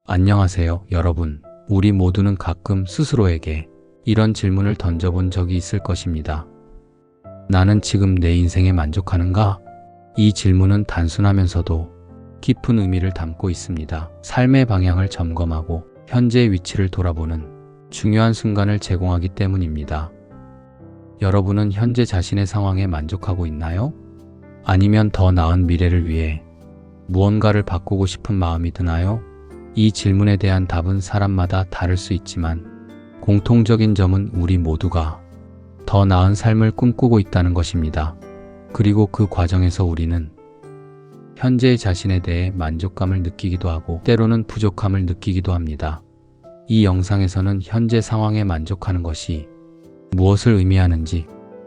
안녕하세요, 여러분. 우리 모두는 가끔 스스로에게 이런 질문을 던져본 적이 있을 것입니다. 나는 지금 내 인생에 만족하는가? 이 질문은 단순하면서도 깊은 의미를 담고 있습니다. 삶의 방향을 점검하고 현재의 위치를 돌아보는 중요한 순간을 제공하기 때문입니다. 여러분은 현재 자신의 상황에 만족하고 있나요? 아니면 더 나은 미래를 위해 무언가를 바꾸고 싶은 마음이 드나요? 이 질문에 대한 답은 사람마다 다를 수 있지만 공통적인 점은 우리 모두가 더 나은 삶을 꿈꾸고 있다는 것입니다. 그리고 그 과정에서 우리는 현재의 자신에 대해 만족감을 느끼기도 하고 때로는 부족함을 느끼기도 합니다. 이 영상에서는 현재 상황에 만족하는 것이 무엇을 의미하는지,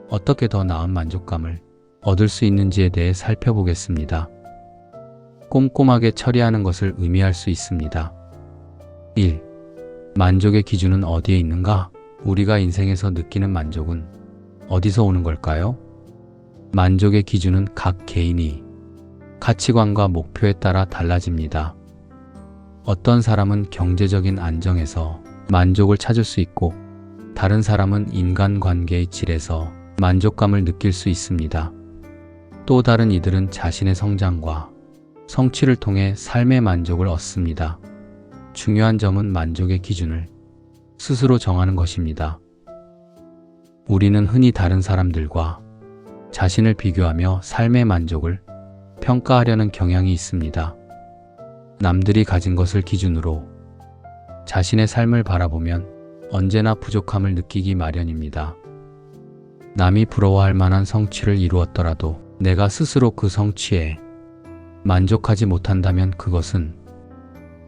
어떻게 더 나은 만족감을 얻을 수 있는지에 대해 살펴보겠습니다. 꼼꼼하게 처리하는 것을 의미할 수 있습니다. 1. 만족의 기준은 어디에 있는가? 우리가 인생에서 느끼는 만족은 어디서 오는 걸까요? 만족의 기준은 각 개인이 가치관과 목표에 따라 달라집니다. 어떤 사람은 경제적인 안정에서 만족을 찾을 수 있고, 다른 사람은 인간관계의 질에서 만족감을 느낄 수 있습니다. 또 다른 이들은 자신의 성장과 성취를 통해 삶의 만족을 얻습니다. 중요한 점은 만족의 기준을 스스로 정하는 것입니다. 우리는 흔히 다른 사람들과 자신을 비교하며 삶의 만족을 평가하려는 경향이 있습니다. 남들이 가진 것을 기준으로 자신의 삶을 바라보면 언제나 부족함을 느끼기 마련입니다. 남이 부러워할 만한 성취를 이루었더라도 내가 스스로 그 성취에 만족하지 못한다면 그것은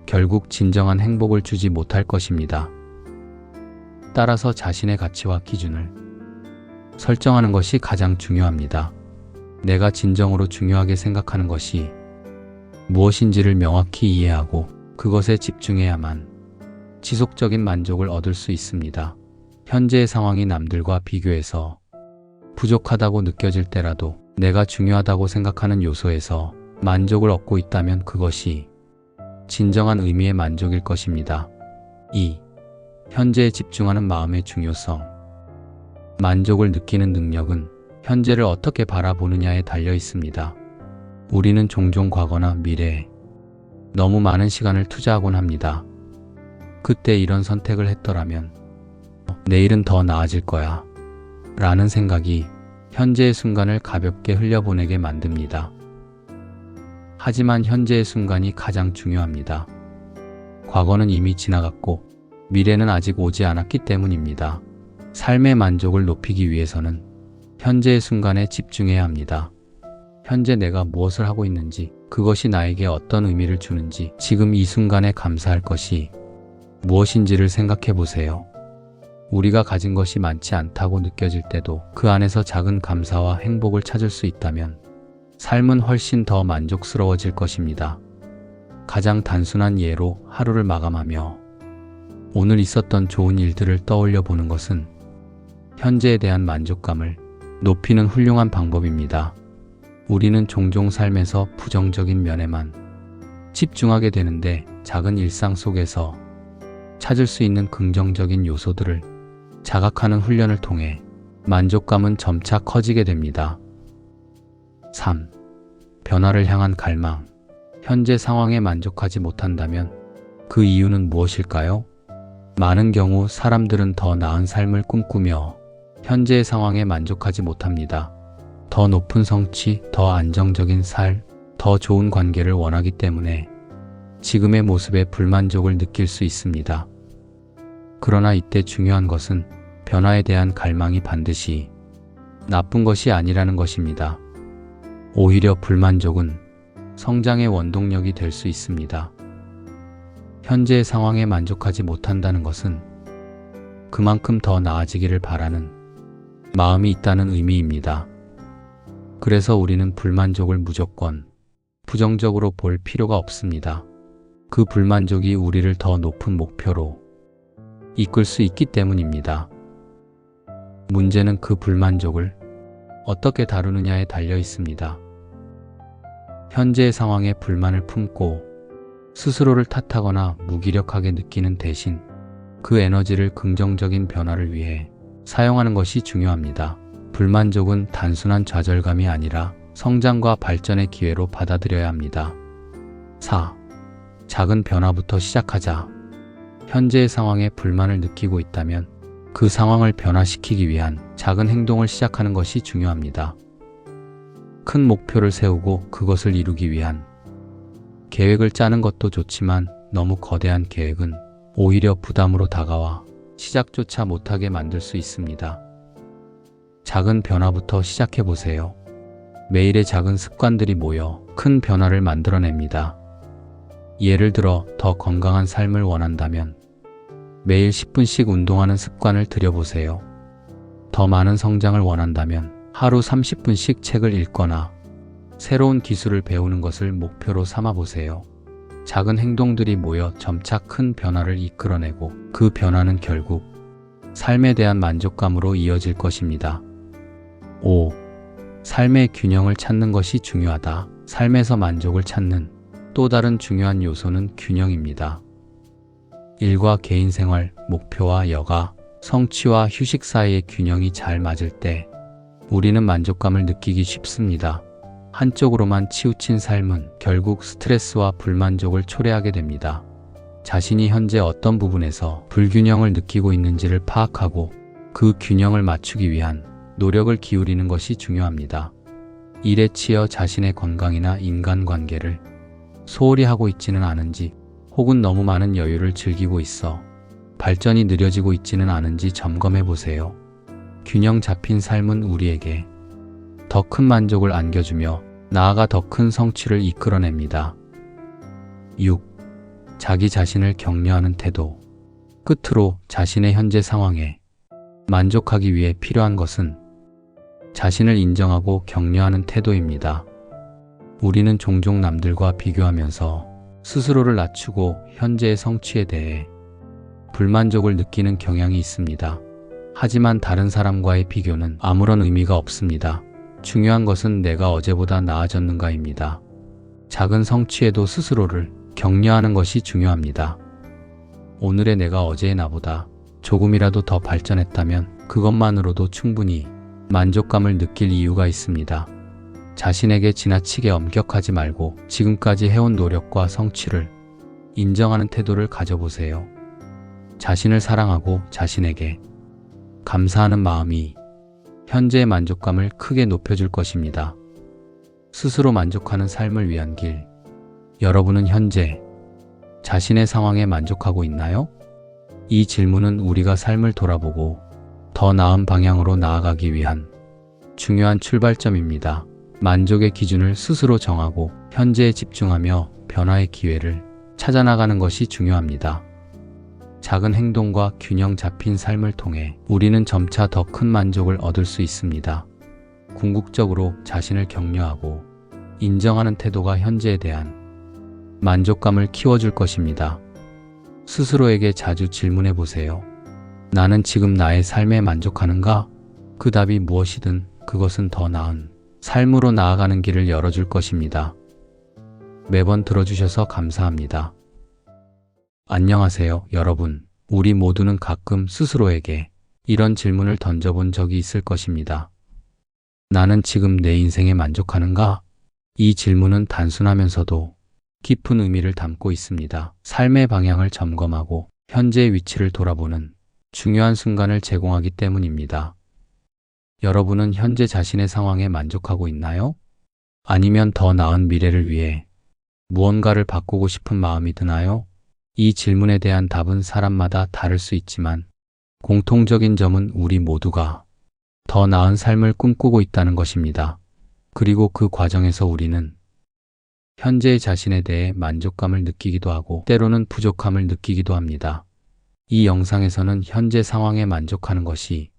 결국 진정한 행복을 주지 못할 것입니다. 따라서 자신의 가치와 기준을 설정하는 것이 가장 중요합니다. 내가 진정으로 중요하게 생각하는 것이 무엇인지를 명확히 이해하고 그것에 집중해야만 지속적인 만족을 얻을 수 있습니다. 현재의 상황이 남들과 비교해서 부족하다고 느껴질 때라도 내가 중요하다고 생각하는 요소에서 만족을 얻고 있다면 그것이 진정한 의미의 만족일 것입니다. 2. 현재에 집중하는 마음의 중요성. 만족을 느끼는 능력은 현재를 어떻게 바라보느냐에 달려 있습니다. 우리는 종종 과거나 미래에 너무 많은 시간을 투자하곤 합니다. 그때 이런 선택을 했더라면 내일은 더 나아질 거야 라는 생각이 현재의 순간을 가볍게 흘려보내게 만듭니다. 하지만 현재의 순간이 가장 중요합니다. 과거는 이미 지나갔고 미래는 아직 오지 않았기 때문입니다. 삶의 만족을 높이기 위해서는 현재의 순간에 집중해야 합니다. 현재 내가 무엇을 하고 있는지, 그것이 나에게 어떤 의미를 주는지, 지금 이 순간에 감사할 것이 무엇인지를 생각해 보세요. 우리가 가진 것이 많지 않다고 느껴질 때도 그 안에서 작은 감사와 행복을 찾을 수 있다면 삶은 훨씬 더 만족스러워질 것입니다. 가장 단순한 예로 하루를 마감하며 오늘 있었던 좋은 일들을 떠올려 보는 것은 현재에 대한 만족감을 높이는 훌륭한 방법입니다. 우리는 종종 삶에서 부정적인 면에만 집중하게 되는데 작은 일상 속에서 찾을 수 있는 긍정적인 요소들을 자각하는 훈련을 통해 만족감은 점차 커지게 됩니다. 3. 변화를 향한 갈망. 현재 상황에 만족하지 못한다면 그 이유는 무엇일까요? 많은 경우 사람들은 더 나은 삶을 꿈꾸며 현재의 상황에 만족하지 못합니다. 더 높은 성취, 더 안정적인 삶, 더 좋은 관계를 원하기 때문에 지금의 모습에 불만족을 느낄 수 있습니다. 그러나 이때 중요한 것은 변화에 대한 갈망이 반드시 나쁜 것이 아니라는 것입니다. 오히려 불만족은 성장의 원동력이 될 수 있습니다. 현재의 상황에 만족하지 못한다는 것은 그만큼 더 나아지기를 바라는 마음이 있다는 의미입니다. 그래서 우리는 불만족을 무조건 부정적으로 볼 필요가 없습니다. 그 불만족이 우리를 더 높은 목표로 이끌 수 있기 때문입니다. 문제는 그 불만족을 어떻게 다루느냐에 달려 있습니다. 현재의 상황에 불만을 품고 스스로를 탓하거나 무기력하게 느끼는 대신 그 에너지를 긍정적인 변화를 위해 사용하는 것이 중요합니다. 불만족은 단순한 좌절감이 아니라 성장과 발전의 기회로 받아들여야 합니다. 4. 작은 변화부터 시작하자. 현재의 상황에 불만을 느끼고 있다면 그 상황을 변화시키기 위한 작은 행동을 시작하는 것이 중요합니다. 큰 목표를 세우고 그것을 이루기 위한 계획을 짜는 것도 좋지만 너무 거대한 계획은 오히려 부담으로 다가와 시작조차 못하게 만들 수 있습니다. 작은 변화부터 시작해 보세요. 매일의 작은 습관들이 모여 큰 변화를 만들어냅니다. 예를 들어 더 건강한 삶을 원한다면 매일 10분씩 운동하는 습관을 들여보세요. 더 많은 성장을 원한다면 하루 30분씩 책을 읽거나 새로운 기술을 배우는 것을 목표로 삼아 보세요. 작은 행동들이 모여 점차 큰 변화를 이끌어내고 그 변화는 결국 삶에 대한 만족감으로 이어질 것입니다. 5. 삶의 균형을 찾는 것이 중요하다. 삶에서 만족을 찾는 또 다른 중요한 요소는 균형입니다. 일과 개인 생활, 목표와 여가, 성취와 휴식 사이의 균형이 잘 맞을 때 우리는 만족감을 느끼기 쉽습니다. 한쪽으로만 치우친 삶은 결국 스트레스와 불만족을 초래하게 됩니다. 자신이 현재 어떤 부분에서 불균형을 느끼고 있는지를 파악하고 그 균형을 맞추기 위한 노력을 기울이는 것이 중요합니다. 일에 치여 자신의 건강이나 인간관계를 소홀히 하고 있지는 않은지, 혹은 너무 많은 여유를 즐기고 있어 발전이 느려지고 있지는 않은지 점검해 보세요. 균형 잡힌 삶은 우리에게 더 큰 만족을 안겨주며 나아가 더 큰 성취를 이끌어냅니다. 6. 자기 자신을 격려하는 태도. 끝으로 자신의 현재 상황에 만족하기 위해 필요한 것은 자신을 인정하고 격려하는 태도입니다. 우리는 종종 남들과 비교하면서 스스로를 낮추고 현재의 성취에 대해 불만족을 느끼는 경향이 있습니다. 하지만 다른 사람과의 비교는 아무런 의미가 없습니다. 중요한 것은 내가 어제보다 나아졌는가입니다. 작은 성취에도 스스로를 격려하는 것이 중요합니다. 오늘의 내가 어제의 나보다 조금이라도 더 발전했다면 그것만으로도 충분히 만족감을 느낄 이유가 있습니다. 자신에게 지나치게 엄격하지 말고 지금까지 해온 노력과 성취를 인정하는 태도를 가져보세요. 자신을 사랑하고 자신에게 감사하는 마음이 현재의 만족감을 크게 높여줄 것입니다. 스스로 만족하는 삶을 위한 길. 여러분은 현재 자신의 상황에 만족하고 있나요? 이 질문은 우리가 삶을 돌아보고 더 나은 방향으로 나아가기 위한 중요한 출발점입니다. 만족의 기준을 스스로 정하고 현재에 집중하며 변화의 기회를 찾아나가는 것이 중요합니다. 작은 행동과 균형 잡힌 삶을 통해 우리는 점차 더 큰 만족을 얻을 수 있습니다. 궁극적으로 자신을 격려하고 인정하는 태도가 현재에 대한 만족감을 키워줄 것입니다. 스스로에게 자주 질문해 보세요. 나는 지금 나의 삶에 만족하는가? 그 답이 무엇이든 그것은 더 나은 삶으로 나아가는 길을 열어줄 것입니다. 매번 들어주셔서 감사합니다. 안녕하세요, 여러분. 우리 모두는 가끔 스스로에게 이런 질문을 던져본 적이 있을 것입니다. 나는 지금 내 인생에 만족하는가? 이 질문은 단순하면서도 깊은 의미를 담고 있습니다. 삶의 방향을 점검하고 현재의 위치를 돌아보는 중요한 순간을 제공하기 때문입니다. 여러분은 현재 자신의 상황에 만족하고 있나요? 아니면 더 나은 미래를 위해 무언가를 바꾸고 싶은 마음이 드나요? 이 질문에 대한 답은 사람마다 다를 수 있지만 공통적인 점은 우리 모두가 더 나은 삶을 꿈꾸고 있다는 것입니다. 그리고 그 과정에서 우리는 현재의 자신에 대해 만족감을 느끼기도 하고 때로는 부족함을 느끼기도 합니다. 이 영상에서는 현재 상황에 만족하는 것이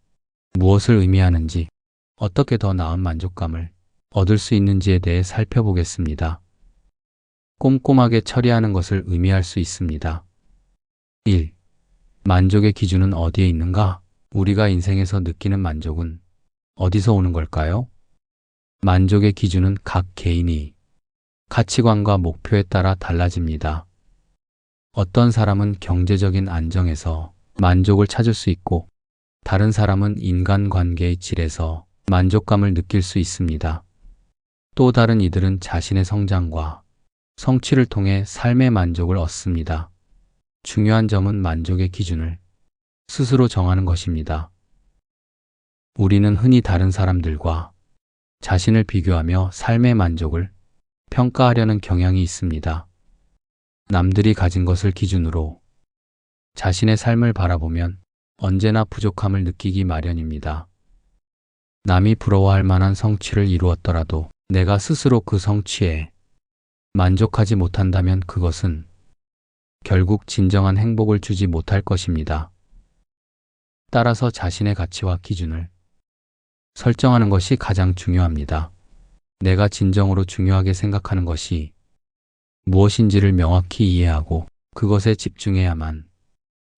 무엇을 의미하는지, 어떻게 더 나은 만족감을 얻을 수 있는지에 대해 살펴보겠습니다. 꼼꼼하게 처리하는 것을 의미할 수 있습니다. 1. 만족의 기준은 어디에 있는가? 우리가 인생에서 느끼는 만족은 어디서 오는 걸까요? 만족의 기준은 각 개인이 가치관과 목표에 따라 달라집니다. 어떤 사람은 경제적인 안정에서 만족을 찾을 수 있고, 다른 사람은 인간관계의 질에서 만족감을 느낄 수 있습니다. 또 다른 이들은 자신의 성장과 성취를 통해 삶의 만족을 얻습니다. 중요한 점은 만족의 기준을 스스로 정하는 것입니다. 우리는 흔히 다른 사람들과 자신을 비교하며 삶의 만족을 평가하려는 경향이 있습니다. 남들이 가진 것을 기준으로 자신의 삶을 바라보면 언제나 부족함을 느끼기 마련입니다. 남이 부러워할 만한 성취를 이루었더라도 내가 스스로 그 성취에 만족하지 못한다면 그것은 결국 진정한 행복을 주지 못할 것입니다. 따라서 자신의 가치와 기준을 설정하는 것이 가장 중요합니다. 내가 진정으로 중요하게 생각하는 것이 무엇인지를 명확히 이해하고 그것에 집중해야만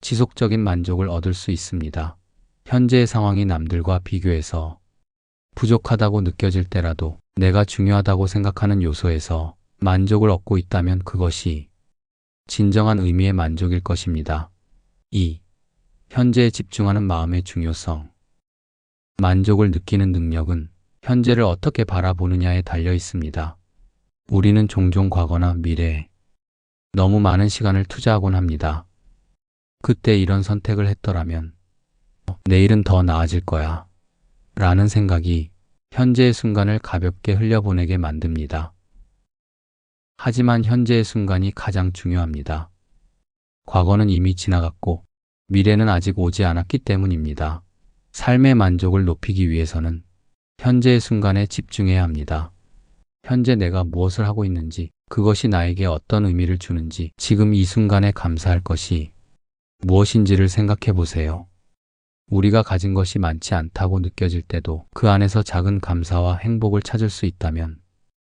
지속적인 만족을 얻을 수 있습니다. 현재의 상황이 남들과 비교해서 부족하다고 느껴질 때라도 내가 중요하다고 생각하는 요소에서 만족을 얻고 있다면 그것이 진정한 의미의 만족일 것입니다. 2. 현재에 집중하는 마음의 중요성. 만족을 느끼는 능력은 현재를 어떻게 바라보느냐에 달려 있습니다. 우리는 종종 과거나 미래에 너무 많은 시간을 투자하곤 합니다. 그때 이런 선택을 했더라면 내일은 더 나아질 거야 라는 생각이 현재의 순간을 가볍게 흘려보내게 만듭니다. 하지만 현재의 순간이 가장 중요합니다. 과거는 이미 지나갔고 미래는 아직 오지 않았기 때문입니다. 삶의 만족을 높이기 위해서는 현재의 순간에 집중해야 합니다. 현재 내가 무엇을 하고 있는지, 그것이 나에게 어떤 의미를 주는지, 지금 이 순간에 감사할 것이 무엇인지를 생각해 보세요. 우리가 가진 것이 많지 않다고 느껴질 때도 그 안에서 작은 감사와 행복을 찾을 수 있다면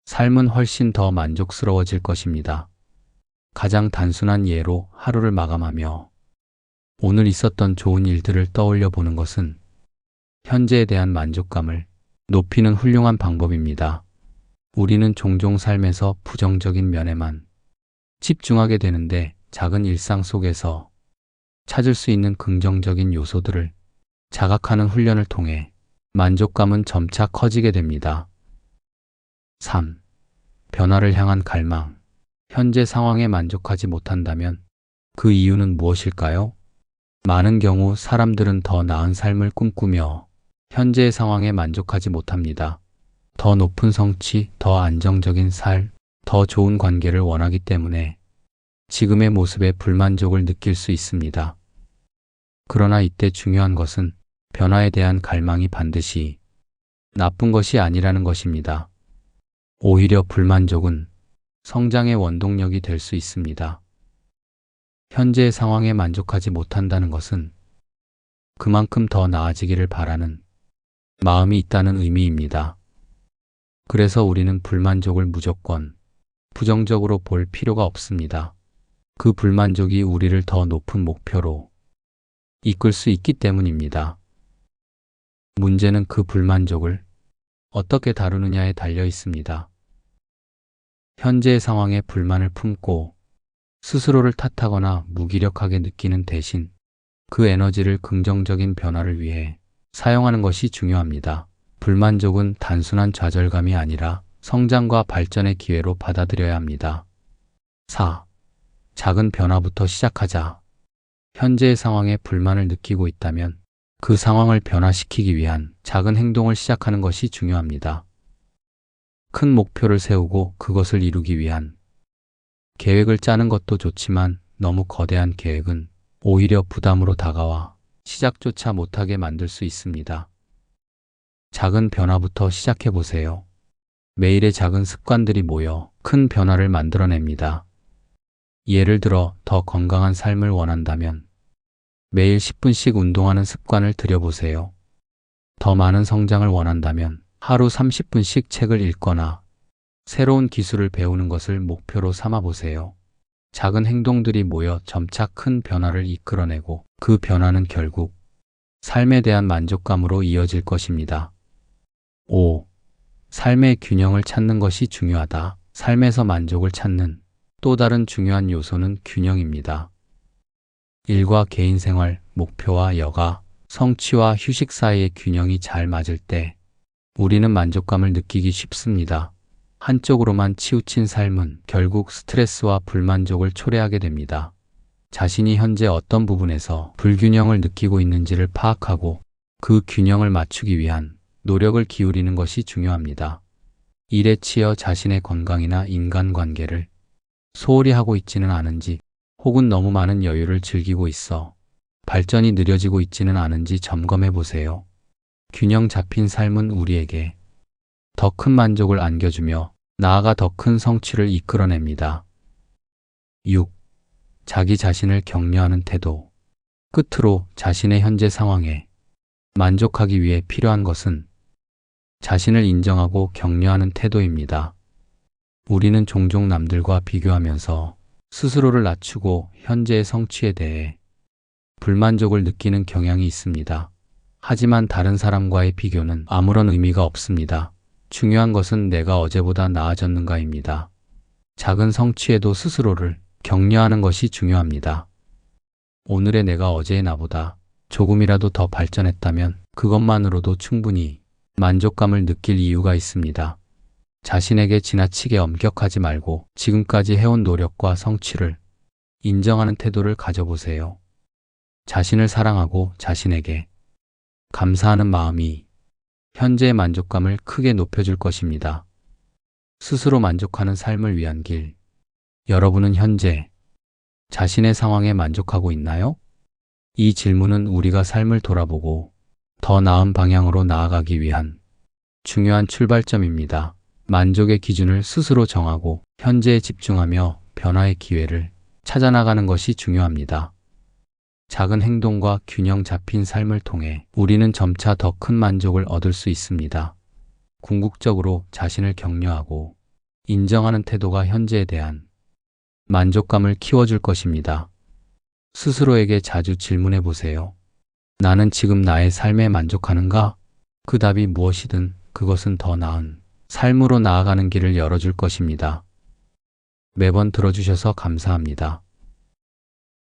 삶은 훨씬 더 만족스러워질 것입니다. 가장 단순한 예로 하루를 마감하며 오늘 있었던 좋은 일들을 떠올려 보는 것은 현재에 대한 만족감을 높이는 훌륭한 방법입니다. 우리는 종종 삶에서 부정적인 면에만 집중하게 되는데 작은 일상 속에서 찾을 수 있는 긍정적인 요소들을 자각하는 훈련을 통해 만족감은 점차 커지게 됩니다. 3. 변화를 향한 갈망. 현재 상황에 만족하지 못한다면 그 이유는 무엇일까요? 많은 경우 사람들은 더 나은 삶을 꿈꾸며 현재의 상황에 만족하지 못합니다. 더 높은 성취, 더 안정적인 삶, 더 좋은 관계를 원하기 때문에 지금의 모습에 불만족을 느낄 수 있습니다. 그러나 이때 중요한 것은 변화에 대한 갈망이 반드시 나쁜 것이 아니라는 것입니다. 오히려 불만족은 성장의 원동력이 될 수 있습니다. 현재의 상황에 만족하지 못한다는 것은 그만큼 더 나아지기를 바라는 마음이 있다는 의미입니다. 그래서 우리는 불만족을 무조건 부정적으로 볼 필요가 없습니다. 그 불만족이 우리를 더 높은 목표로 이끌 수 있기 때문입니다. 문제는 그 불만족을 어떻게 다루느냐에 달려 있습니다. 현재의 상황에 불만을 품고 스스로를 탓하거나 무기력하게 느끼는 대신 그 에너지를 긍정적인 변화를 위해 사용하는 것이 중요합니다. 불만족은 단순한 좌절감이 아니라 성장과 발전의 기회로 받아들여야 합니다. 4. 작은 변화부터 시작하자. 현재의 상황에 불만을 느끼고 있다면 그 상황을 변화시키기 위한 작은 행동을 시작하는 것이 중요합니다. 큰 목표를 세우고 그것을 이루기 위한 계획을 짜는 것도 좋지만 너무 거대한 계획은 오히려 부담으로 다가와 시작조차 못하게 만들 수 있습니다. 작은 변화부터 시작해 보세요. 매일의 작은 습관들이 모여 큰 변화를 만들어냅니다. 예를 들어 더 건강한 삶을 원한다면 매일 10분씩 운동하는 습관을 들여보세요. 더 많은 성장을 원한다면 하루 30분씩 책을 읽거나 새로운 기술을 배우는 것을 목표로 삼아 보세요. 작은 행동들이 모여 점차 큰 변화를 이끌어내고 그 변화는 결국 삶에 대한 만족감으로 이어질 것입니다. 5. 삶의 균형을 찾는 것이 중요하다. 삶에서 만족을 찾는 또 다른 중요한 요소는 균형입니다. 일과 개인 생활, 목표와 여가, 성취와 휴식 사이의 균형이 잘 맞을 때 우리는 만족감을 느끼기 쉽습니다. 한쪽으로만 치우친 삶은 결국 스트레스와 불만족을 초래하게 됩니다. 자신이 현재 어떤 부분에서 불균형을 느끼고 있는지를 파악하고 그 균형을 맞추기 위한 노력을 기울이는 것이 중요합니다. 일에 치여 자신의 건강이나 인간관계를 소홀히 하고 있지는 않은지, 혹은 너무 많은 여유를 즐기고 있어 발전이 느려지고 있지는 않은지 점검해 보세요. 균형 잡힌 삶은 우리에게 더 큰 만족을 안겨주며 나아가 더 큰 성취를 이끌어냅니다. 6. 자기 자신을 격려하는 태도. 끝으로 자신의 현재 상황에 만족하기 위해 필요한 것은 자신을 인정하고 격려하는 태도입니다. 우리는 종종 남들과 비교하면서 스스로를 낮추고 현재의 성취에 대해 불만족을 느끼는 경향이 있습니다. 하지만 다른 사람과의 비교는 아무런 의미가 없습니다. 중요한 것은 내가 어제보다 나아졌는가입니다. 작은 성취에도 스스로를 격려하는 것이 중요합니다. 오늘의 내가 어제의 나보다 조금이라도 더 발전했다면 그것만으로도 충분히 만족감을 느낄 이유가 있습니다. 자신에게 지나치게 엄격하지 말고 지금까지 해온 노력과 성취를 인정하는 태도를 가져보세요. 자신을 사랑하고 자신에게 감사하는 마음이 현재의 만족감을 크게 높여줄 것입니다. 스스로 만족하는 삶을 위한 길. 여러분은 현재 자신의 상황에 만족하고 있나요? 이 질문은 우리가 삶을 돌아보고 더 나은 방향으로 나아가기 위한 중요한 출발점입니다. 만족의 기준을 스스로 정하고 현재에 집중하며 변화의 기회를 찾아나가는 것이 중요합니다. 작은 행동과 균형 잡힌 삶을 통해 우리는 점차 더 큰 만족을 얻을 수 있습니다. 궁극적으로 자신을 격려하고 인정하는 태도가 현재에 대한 만족감을 키워줄 것입니다. 스스로에게 자주 질문해 보세요. 나는 지금 나의 삶에 만족하는가? 그 답이 무엇이든 그것은 더 나은 삶으로 나아가는 길을 열어줄 것입니다. 매번 들어주셔서 감사합니다.